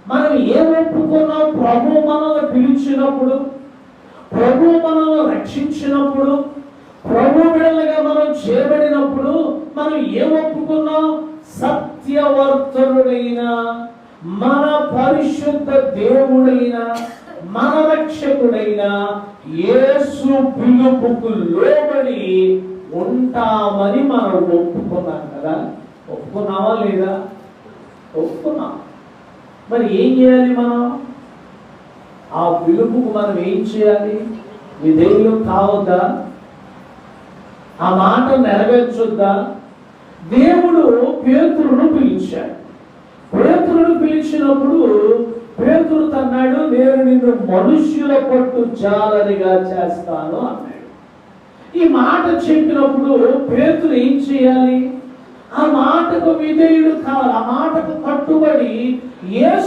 మనం ఏం ఒప్పుకున్నాం? ప్రభు మనల్ని పిలిచినప్పుడు, ప్రభు మనల్ని రక్షించినప్పుడు, ప్రభు బిడ్డలుగా మనం చేయబడినప్పుడు మనం ఏం ఒప్పుకున్నాం? సత్యవర్తనుడైన మన పరిశుద్ధ దేవుడైన మన రక్షకుడైన యేసు పిలుపుకు లోబడి ఉంటామని మనం ఒప్పుకున్నాం కదా. ఒప్పుకున్నావా లేదా? ఒప్పుకున్నాం. మరి ఏం చేయాలి? మనం ఆ పిలుపుకు మనం ఏం చేయాలి? విధేయులు కావద్దా? ఆ మాట నెరవేర్చొద్దా? దేవుడు పేతురును పిలిచాడు. పేతురును పిలిచినప్పుడు పేతురు అన్నాడు, నేను నిన్ను మనుష్యుల పట్టు జాలరిగా చేస్తాను అన్నాడు. ఈ మాట చెప్పినప్పుడు పేతురు ఏం చేయాలి? ఆ మాటకు విధేయుడు కావాలి. ఆ మాటకు కట్టుబడి యేసు